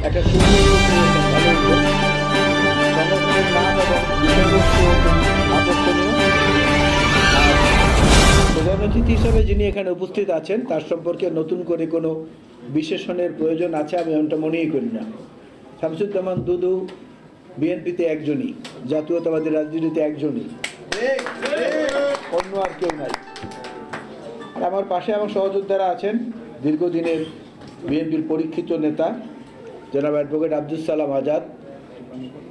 একটা সুন্দর ভালো সংগঠনের নাম এবং বিষয়বস্তু আকর্ষণীয়। আর প্রধান অতিথি হিসেবে যিনি এখানে উপস্থিত আছেন তার সম্পর্কে নতুন করে কোনো বিশেষণের প্রয়োজন আছে আমি এমনটা মনেই করি না। শামসুজ্জামান দুদু বিএনপিতে একজনই, জাতীয়তাবাদী রাজনীতিতে একজনই, অন্য আর কেউ নাই। আর আমার পাশে আমার সহযোদ্ধারা আছেন দীর্ঘদিনের বিএনপির পরীক্ষিত নেতা জনাব অ্যাডভোকেট আব্দুল সালাম আজাদ,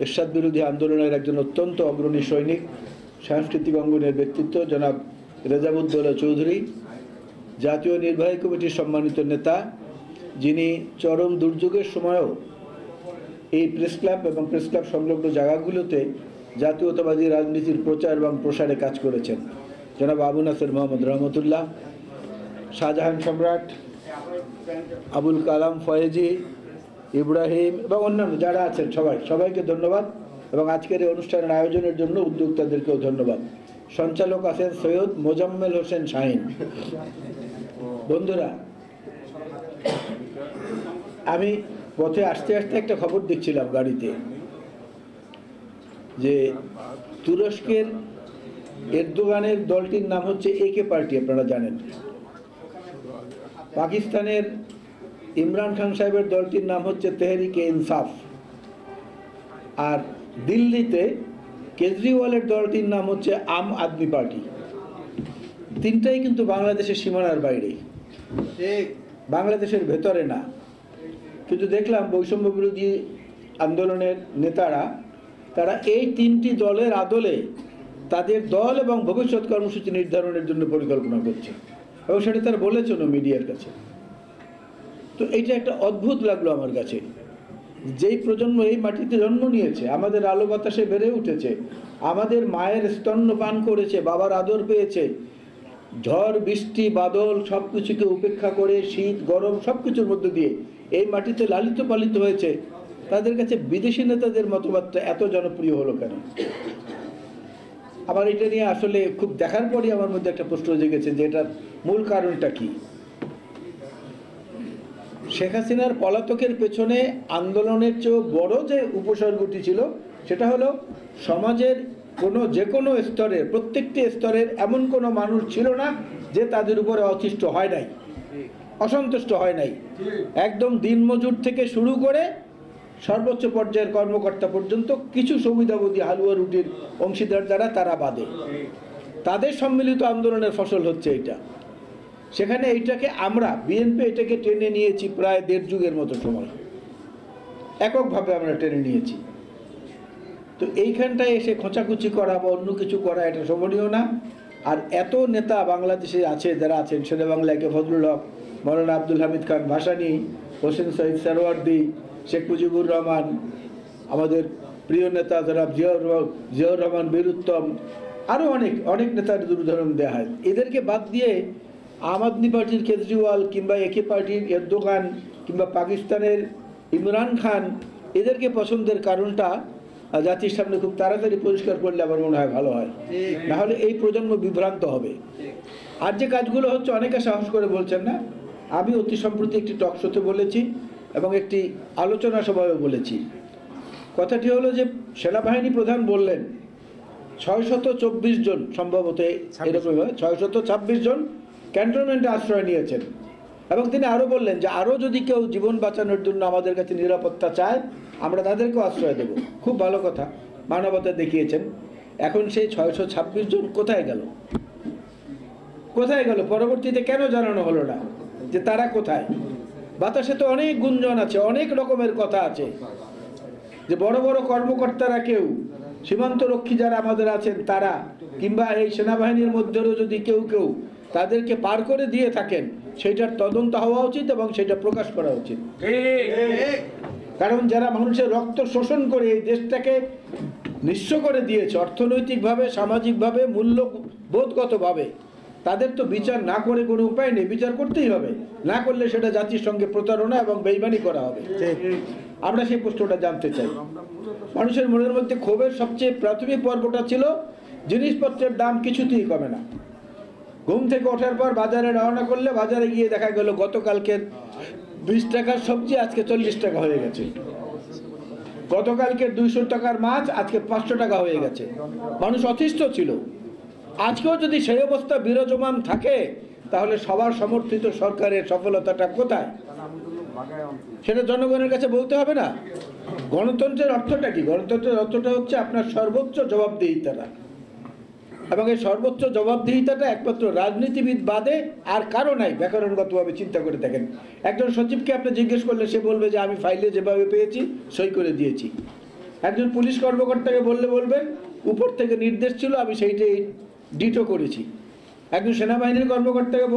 এরশাদ বিরোধী আন্দোলনের একজন অত্যন্ত অগ্রণী সৈনিক, সাংস্কৃতিক অঙ্গনের ব্যক্তিত্ব জনাব রেজাউদ্দৌলা চৌধুরী, জাতীয় নির্বাহী কমিটির সম্মানিত নেতা যিনি চরম দুর্যোগের সময়ও এই প্রেস ক্লাব এবং প্রেস ক্লাব সংলগ্ন জায়গাগুলোতে জাতীয়তাবাদী রাজনীতির প্রচার এবং প্রসারে কাজ করেছেন জনাব আবু নাসের মোহাম্মদ রহমতুল্লাহ, শাহজাহান সম্রাট, আবুল কালাম ফয়েজি, ইব্রাহিম এবং অন্যান্য যারা আছেন সবাইকে ধন্যবাদ এবং আজকের এই অনুষ্ঠানের আয়োজনের জন্য উদ্যোক্তাদেরকেও ধন্যবাদ। সঞ্চালক আছেন সৈয়দ মোজাম্মেল হোসেন শাহিন। বন্ধুরা, আমি পথে আসতে আসতে একটা খবর দেখছিলাম গাড়িতে যে তুরস্কের এরদোগানের দলটির নাম হচ্ছে একে পার্টি, আপনারা জানেন। পাকিস্তানের ইমরান খান সাহেবের দলটির নাম হচ্ছে তেহরিকে ইনসাফ, আর দিল্লিতে কেজরিওয়ালের দলটির নাম হচ্ছে আম আদমি পার্টি। তিনটাই কিন্তু বাংলাদেশের সীমানার বাইরে, বাংলাদেশের ভেতরে না। কিন্তু দেখলাম বৈষম্য বিরোধী আন্দোলনের নেতারা তারা এই তিনটি দলের আদলে তাদের দল এবং ভবিষ্যৎ কর্মসূচি নির্ধারণের জন্য পরিকল্পনা করছে এবং সেটা তারা বলেছেন মিডিয়ার কাছে। তো এইটা একটা অদ্ভুত লাগলো আমার কাছে। যেই প্রজন্ম এই মাটিতে জন্ম নিয়েছে, আমাদের আলো বাতাসে বেড়ে উঠেছে, আমাদের মায়ের স্তন্যপান করেছে, বাবার আদর পেয়েছে, ঝড় বৃষ্টি বাদল সব কিছুকে উপেক্ষা করে শীত গরম সব কিছুর মধ্যে দিয়ে এই মাটিতে লালিত পালিত হয়েছে, তাদের কাছে বিদেশি নেতাদের মতবাদটা এত জনপ্রিয় হলো কেন? আবার এটা নিয়ে আসলে খুব দেখার পরই আমার মধ্যে একটা প্রশ্ন জেগেছে যে এটার মূল কারণটা কি। শেখ হাসিনার পলাতকের পেছনে আন্দোলনের চেয়েও বড় যে উপসর্গটি ছিল সেটা হলো সমাজের যে কোনো স্তরের, প্রত্যেকটি স্তরের এমন কোনো মানুষ ছিল না যে তাদের উপরে অতিষ্ঠ হয় নাই, অসন্তুষ্ট হয় নাই। একদম দিনমজুর থেকে শুরু করে সর্বোচ্চ পর্যায়ের কর্মকর্তা পর্যন্ত কিছু সুবিধাবতী হালুয়া রুটির অংশীদার যারা তারা বাদে, তাদের সম্মিলিত আন্দোলনের ফসল হচ্ছে এইটা। সেখানে এইটাকে আমরা বিএনপি এটাকে টেনে নিয়েছি প্রায় 1.5 যুগের মতো সময়, এককভাবে আমরা টেনে নিয়েছি। তো এইখানটায় এসে খোঁচাখুচি করা বা অন্য কিছু করা এটা শোভনীয় না। আর এত নেতা বাংলাদেশে আছে যারা আছেন, শেরে বাংলা একে ফজলুল হক, মৌলানা আব্দুল হামিদ খান ভাসানী, হোসেন সঈদ সরওয়ার্দী, শেখ মুজিবুর রহমান, আমাদের প্রিয় নেতা যারা জিয়াউর রহমান বীরুত্তম, আরও অনেক নেতার উদাহরণ দেওয়া হয়। এদেরকে বাদ দিয়ে আম আদমি পার্টির কেজরিওয়াল কিংবা একে পার্টির এরদোগান কিংবা পাকিস্তানের ইমরান খান, এদেরকে পছন্দের কারণটা জাতির সামনে খুব তাড়াতাড়ি পরিষ্কার করলে আমার মনে হয় ভালো হয়, নাহলে এই প্রজন্ম বিভ্রান্ত হবে। আর যে কাজগুলো হচ্ছে অনেকে সাহস করে বলছেন না, আমি অতি সম্প্রতি একটি টক শোতে বলেছি এবং একটি আলোচনা সভায়ও বলেছি। কথাটি হলো যে সেনাবাহিনী প্রধান বললেন 624 জন, সম্ভবত এরকম 626 জন ক্যান্টনমেন্টে আশ্রয় নিয়েছেন এবং তিনি আরও বললেন যে আরও যদি কেউ জীবন বাঁচানোর জন্য আমাদের কাছে নিরাপত্তা চায় আমরা তাদেরকেও আশ্রয় দেব। খুব ভালো কথা, মানবতা দেখিয়েছেন। এখন সেই 626 জন কোথায় গেল? পরবর্তীতে কেন জানানো হলো না যে তারা কোথায়? বাতাসে তো অনেক গুঞ্জন আছে, অনেক রকমের কথা আছে যে বড় বড় কর্মকর্তারা, কেউ সীমান্তরক্ষী যারা আমাদের আছেন তারা, কিংবা এই সেনাবাহিনীর মধ্যেও যদি কেউ তাদেরকে পার করে দিয়ে থাকেন, সেটার তদন্ত হওয়া উচিত এবং সেটা প্রকাশ করা উচিত। কারণ যারা মানুষের রক্ত শোষণ করে এই দেশটাকে নিঃস্ব করে দিয়েছে অর্থনৈতিকভাবে, সামাজিকভাবে, মূল্যবোধগতভাবে, তাদের তো বিচার না করে কোনো উপায় নেই। বিচার করতেই হবে, না করলে সেটা জাতির সঙ্গে প্রতারণা এবং বেইমানি করা হবে। আমরা সেই প্রশ্নটা জানতে চাই। মানুষের মনের মধ্যে ক্ষোভের সবচেয়ে প্রাথমিক পর্বটা ছিল জিনিসপত্রের দাম কিছুতেই কমে না। ঘুম থেকে ওঠার পর বাজারে রওনা করলে বাজারে গিয়ে দেখা গেল গতকালকের 20 টাকার সবজি আজকে 40 টাকা হয়ে গেছে, গতকালকে 200 টাকার মাছ আজকে 500 টাকা হয়ে গেছে। মানুষ অতিষ্ঠ ছিল। আজকেও যদি সেই অবস্থা বিরাজমান থাকে, তাহলে সবার সমর্থিত সরকারের সফলতাটা কোথায়? সেটা জনগণের কাছে বলতে হবে না? গণতন্ত্রের অর্থটা কি? গণতন্ত্রের অর্থটা হচ্ছে আপনার সর্বোচ্চ জবাবদিহিতাটা, এবং এই সর্বোচ্চ জবাবদিহিতাটা একমাত্র রাজনীতিবিদ বাদে আর কারো নাই। ব্যাকরণগতভাবে চিন্তা করে দেখেন, একজন সচিবকে আপনি জিজ্ঞেস করলে সে বলবে যে আমি ফাইলে যেভাবে পেয়েছি সই করে দিয়েছি। একজন পুলিশ কর্মকর্তাকে বলবেন উপর থেকে নির্দেশ ছিল, আমি সেইটাই ডিটো করেছি। একজন সেনাবাহিনীর কর্মকর্তাকে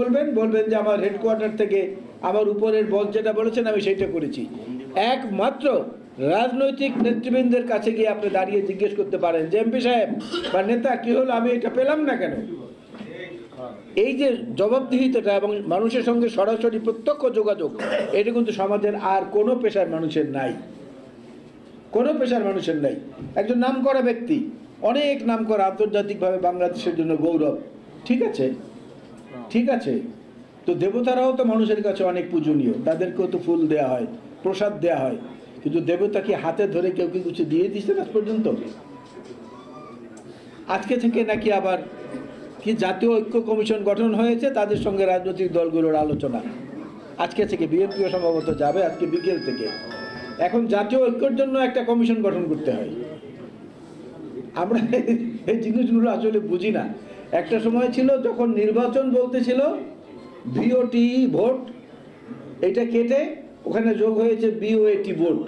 বলবেন যে আমার হেডকোয়ার্টার থেকে আমার উপরের বস যেটা বলেছেন আমি সেইটা করেছি। একমাত্র রাজনৈতিক নেতৃবৃন্দের কাছে গিয়ে আপনি দাঁড়িয়ে জিজ্ঞেস করতে পারেন যে এমপি সাহেব বা নেতা কি হলো, আমি এটা পেলাম না কেন? এই যে জবাবদিহিতাটা এবং মানুষের সঙ্গে সরাসরি প্রত্যক্ষ যোগাযোগ, এটা কিন্তু সমাজের আর কোনো পেশার মানুষের নাই, কোনো পেশার মানুষের নাই। একজন নামকরা ব্যক্তি, অনেক নামকরা, আন্তর্জাতিকভাবে বাংলাদেশের জন্য গৌরব, ঠিক আছে, তো দেবতারাও তো মানুষের কাছে অনেক পূজনীয়, তাদেরকেও তো ফুল দেওয়া হয়, প্রসাদ দেওয়া হয়, কিন্তু দেবতা কি হাতে ধরে কেউ কি কিছু দিয়ে দিচ্ছে আজ পর্যন্ত? আজকে থেকে নাকি আবার কি জাতীয় ঐক্য কমিশন গঠন হয়েছে, তাদের সঙ্গে রাজনৈতিক দলগুলোর আলোচনা। আজকে থেকে বিএনপিও সম্ভবত যাবে, আজকে বিকেল থেকে। এখন জাতীয় ঐক্যের জন্য একটা কমিশন গঠন করতে হয়। আমরা এই জিনিসগুলো আসলে বুঝি না। একটা সময় ছিল যখন নির্বাচন বলতে ছিল ভিওটি ভোট, এটা কেটে ওখানে যোগ হয়েছে বিওএটি ভোট,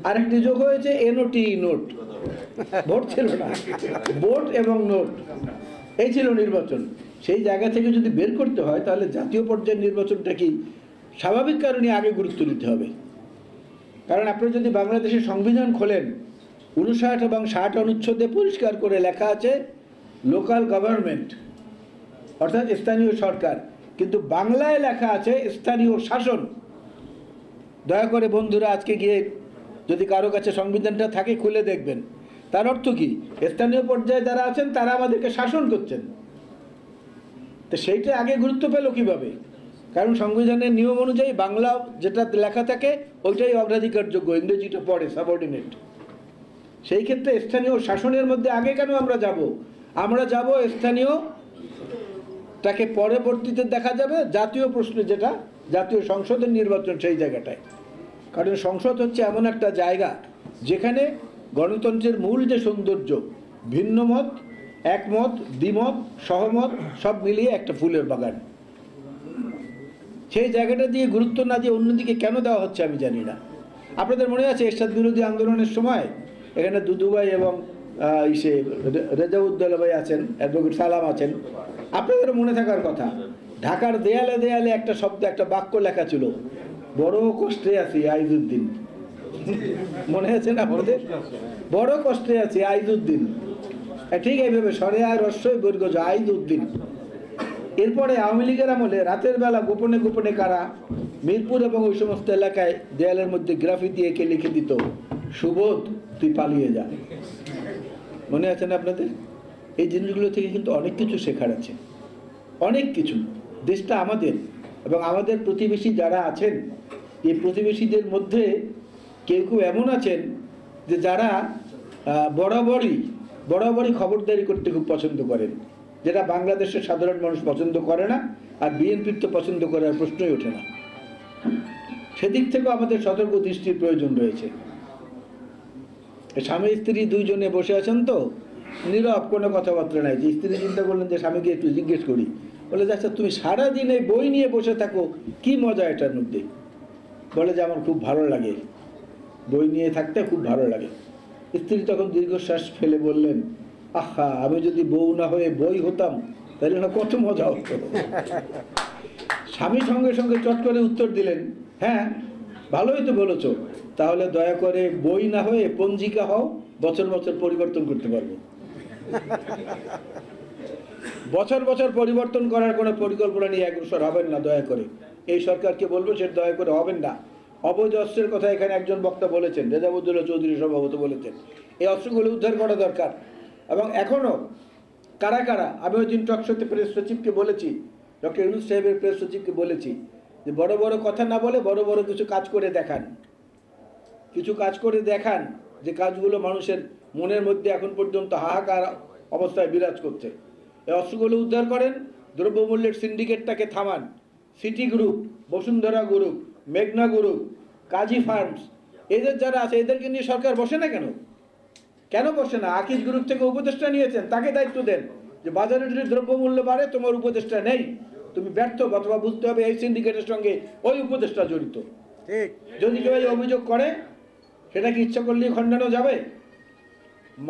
আরেকটি যোগ হয়েছে এনওটি নোট। ভোট ছিল না, ভোট এবং নোট, এই ছিল নির্বাচন। সেই জায়গা থেকে যদি বের করতে হয়, তাহলে জাতীয় পর্যায়ের নির্বাচনটা কি স্বাভাবিক কারণে আগে গুরুত্ব দিতে হবে। কারণ আপনি যদি বাংলাদেশের সংবিধান খোলেন, 59 এবং 60 অনুচ্ছেদে পরিষ্কার করে লেখা আছে লোকাল গভর্নমেন্ট, অর্থাৎ স্থানীয় সরকার, কিন্তু বাংলায় লেখা আছে স্থানীয় শাসন। দয়া করে বন্ধুরা আজকে গিয়ে যদি কারো কাছে সংবিধানটা থাকে খুলে দেখবেন, তার অর্থ কি? স্থানীয় পর্যায়ে যারা আছেন তারা আমাদেরকে শাসন করছেন। তো সেইটা আগে গুরুত্ব পেল কিভাবে? কারণ সংবিধানের নিয়ম অনুযায়ী বাংলা যেটা লেখা থাকে ওইটাই অগ্রাধিকারযোগ্য, ইংরেজিটা পড়ে সাবঅর্ডিনেট। সেই ক্ষেত্রে স্থানীয় শাসনের মধ্যে আগে কেন আমরা যাব স্থানীয়টাকে পরবর্তীতে দেখা যাবে জাতীয় প্রশ্নে, যেটা জাতীয় সংসদের নির্বাচন, সেই জায়গাটায়। কারণ সংসদ হচ্ছে এমন একটা জায়গা যেখানে গণতন্ত্রের মূল যে সৌন্দর্য, ভিন্ন মত, একমত, দ্বিমত, সহমত সব মিলিয়ে একটা ফুলের বাগান। সেই জায়গাটা দিয়ে গুরুত্ব না দিয়ে অন্যদিকে কেন দেওয়া হচ্ছে আমি জানি না। আপনাদের মনে আছে এরশাদ বিরোধী আন্দোলনের সময় এখানে দুদু ভাই এবং রেজাউদ্দৌলা ভাই আছেন, অ্যাডভোকেট সালাম আছেন, আপনাদেরও মনে থাকার কথা, ঢাকার দেয়ালে দেয়ালে একটা শব্দ, একটা বাক্য লেখা ছিল, বড় কষ্টে আছি আইজুদ্দিন। মনে আছে না আপনাদের? বড় কষ্টে আছি আইজুদ্দিন, ঠিক এইভাবে সরে আর রস্যই বর্গ আইজুদ্দিন। এরপরে আওয়ামী লীগের আমলে রাতের বেলা গোপনে গোপনে কারা মিরপুর এবং ওই সমস্ত এলাকায় দেয়ালের মধ্যে গ্রাফিতি এঁকে লিখে দিত, সুবোধ তুই পালিয়ে যা। মনে আছে না আপনাদের? এই জিনিসগুলো থেকে কিন্তু অনেক কিছু শেখার আছে, অনেক কিছু। দেশটা আমাদের, এবং আমাদের প্রতিবেশী যারা আছেন, এই প্রতিবেশীদের মধ্যে কেউ কেউ এমন আছেন যে যারা বরাবরই খবরদারি করতে খুব পছন্দ করেন, যেটা বাংলাদেশের সাধারণ মানুষ পছন্দ করে না, আর বিএনপির তো পছন্দ করার প্রশ্নই ওঠে না। সেদিক থেকেও আমাদের সতর্ক দৃষ্টির প্রয়োজন রয়েছে। স্বামী স্ত্রী দুইজনে বসে আছেন, তো নীরব, কোনো কথাবার্তা নাই। যে স্ত্রী চিন্তা করলেন যে স্বামীকে একটু জিজ্ঞেস করি, বলে যে আচ্ছা তুমি সারাদিন এই বই নিয়ে বসে থাকো, কি মজা এটার মধ্যে? বলে যে আমার খুব ভালো লাগে, বই নিয়ে থাকতে খুব ভালো লাগে। স্ত্রী তখন দীর্ঘশ্বাস ফেলে বললেন, আহা, আমি যদি বউ না হয়ে বই হতাম তাহলে না কত মজা হতো। স্বামী সঙ্গে সঙ্গে চট করে উত্তর দিলেন, হ্যাঁ ভালোই তো বলেছ, তাহলে দয়া করে বই না হয়ে পঞ্জিকা হও, বছর বছর পরিবর্তন করতে পারবো। বছর বছর পরিবর্তন করার কোনো পরিকল্পনা নিয়ে অগ্রসর হবেন না, দয়া করে। এই সরকারকে বলবো সেটা দয়া করে হবেন না। অবৈধ অস্ত্রের কথা এখানে একজন বক্তা বলেছেন, রেজাউদ্দৌলা চৌধুরী সম্ভবত বলেছেন, এই অস্ত্রগুলো উদ্ধার করা দরকার। এবং এখনও কারা কারা, আমি ওই দিন টকশোতে প্রেস সচিবকে বলেছি, ডক্টর ইউনূস সাহেবের প্রেস সচিবকে বলেছি যে বড় বড় কথা না বলে বড় বড় কিছু কাজ করে দেখান, কিছু কাজ করে দেখান, যে কাজগুলো মানুষের মনের মধ্যে এখন পর্যন্ত হাহাকার অবস্থায় বিরাজ করছে। এই অস্ত্রগুলো উদ্ধার করেন, দ্রব্যমূল্যের সিন্ডিকেটটাকে থামান। সিটি গ্রুপ, বসুন্ধরা গ্রুপ, মেঘনা গ্রুপ, কাজী ফার্মস, এদের যারা আছে এদেরকে নিয়ে সরকার বসে না কেন? কেন বসে না? আকিজ গ্রুপ থেকে উপদেষ্টা নিয়েছেন, তাকে দায়িত্ব দেন যে বাজারে যদি দ্রব্যমূল্য বাড়ে তোমার উপদেষ্টা নেই, তুমি ব্যর্থ, অথবা বুঝতে হবে এই সিন্ডিকেটের সঙ্গে ওই উপদেষ্টা জড়িত। ঠিক, যদি কেউ এই অভিযোগ করে সেটা কি ইচ্ছা করলেই খণ্ডানো যাবে?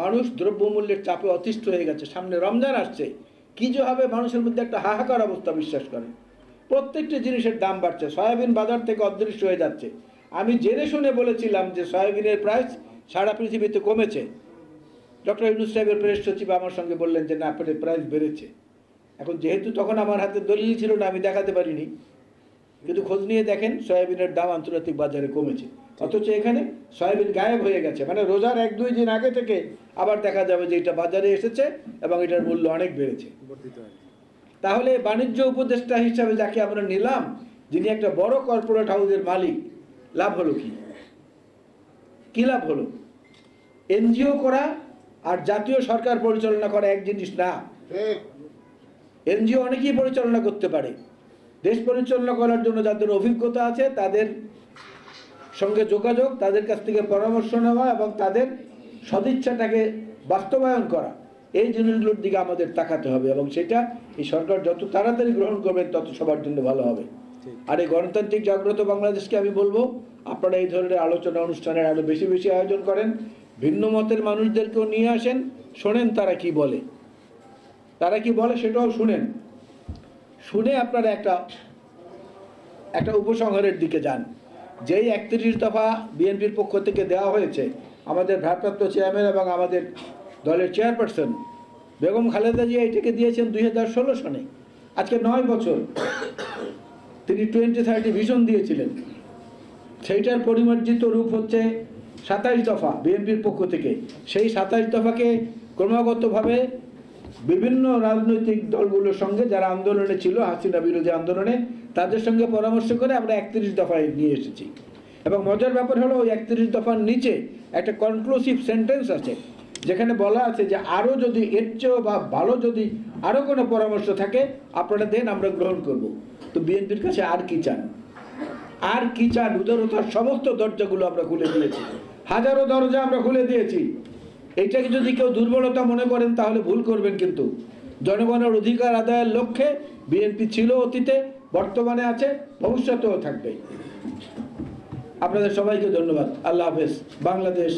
মানুষ দ্রব্যমূল্যের চাপে অতিষ্ঠ হয়ে গেছে, সামনে রমজান আসছে, কি যে হবে মানুষের মধ্যে একটা হাহাকার অবস্থা। বিশ্বাস করেন, প্রত্যেকটি জিনিসের দাম বাড়ছে, সয়াবিন বাজার থেকে অদৃশ্য হয়ে যাচ্ছে। আমি জেনে শুনে বলেছিলাম যে সয়াবিনের প্রাইস সারা পৃথিবীতে কমেছে। ডক্টর ইউনূস সাহেবের প্রেস সচিব আমার সঙ্গে বললেন যে না, প্রাইস বেড়েছে। এখন যেহেতু তখন আমার হাতে দলিল ছিল না, আমি দেখাতে পারিনি, কিন্তু খোঁজ নিয়ে দেখেন সয়াবিনের দাম আন্তর্জাতিক বাজারে কমেছে, অথচ এখানে সয়াবিন গায়েব হয়ে গেছে। মানে রোজার 1-2 দিন আগে থেকে আবার দেখা যাবে যে এটা বাজারে এসেছে এবং এটার মূল্য অনেক বেড়েছে। তাহলে বাণিজ্য উপদেষ্টা হিসাবে যাকে আমরা নিলাম, যিনি একটা বড় কর্পোরেট হাউসের মালিক, লাভ হলো কি? কি লাভ হলো? এনজিও করা আর জাতীয় সরকার পরিচালনা করা এক জিনিস না। এনজিও অনেকেই পরিচালনা করতে পারে, দেশ পরিচালনা করার জন্য যাদের অভিজ্ঞতা আছে তাদের সঙ্গে যোগাযোগ, তাদের কাছ থেকে পরামর্শ নেওয়া এবং তাদের সদিচ্ছাটাকে বাস্তবায়ন করা, এই জিনিসগুলোর দিকে আমাদের তাকাতে হবে এবং সেটা এই সরকার যত তাড়াতাড়ি গ্রহণ করবেন তত সবার জন্য ভালো হবে। আর এই গণতান্ত্রিক জাগ্রত বাংলাদেশকে আমি বলবো, আপনারা এই ধরনের আলোচনা অনুষ্ঠানের আরো বেশি বেশি আয়োজন করেন, ভিন্ন মতের মানুষদেরকেও নিয়ে আসেন, শোনেন তারা কি বলে, সেটাও শুনেন, শুনে আপনারা একটা উপসংহারের দিকে যান। যেই 31 দফা বিএনপির পক্ষ থেকে দেওয়া হয়েছে, আমাদের ভারপ্রাপ্ত চেয়ারম্যান এবং আমাদের দলের চেয়ারপারসন বেগম খালেদা জিয়া এটাকে দিয়েছেন 2016 সনে, আজকে 9 বছর। তিনি 2030 ভিশন দিয়েছিলেন, সেইটার পরিমার্জিত রূপ হচ্ছে 27 দফা বিএনপির পক্ষ থেকে। সেই 27 দফাকে ক্রমাগতভাবে বিভিন্ন রাজনৈতিক দলগুলোর সঙ্গে যারা আন্দোলনে ছিল, হাসিনা বিরোধী আন্দোলনে, তাদের সঙ্গে পরামর্শ করে আমরা 31 দফায় নিয়ে এসেছি। এবং মজার ব্যাপার হলো ওই 31 দফার নিচে একটা কনক্লুসিভ সেন্টেন্স আছে, যেখানে বলা আছে যে আরও যদি এর চেয়েও বা ভালো যদি আরও কোনো পরামর্শ থাকে আপনারা দেন, আমরা গ্রহণ করব। তো বিএনপির কাছে আর কি চান? আর কি চান? উদারতার সমস্ত দরজাগুলো আমরা খুলে দিয়েছি, হাজারো দরজা আমরা খুলে দিয়েছি। এইটাকে যদি কেউ দুর্বলতা মনে করেন তাহলে ভুল করবেন, কিন্তু জনগণের অধিকার আদায়ের লক্ষ্যে বিএনপি ছিল অতীতে, বর্তমানে আছে, ভবিষ্যতেও থাকবে। আপনাদের সবাইকে ধন্যবাদ। আল্লাহ হাফেজ। বাংলাদেশ।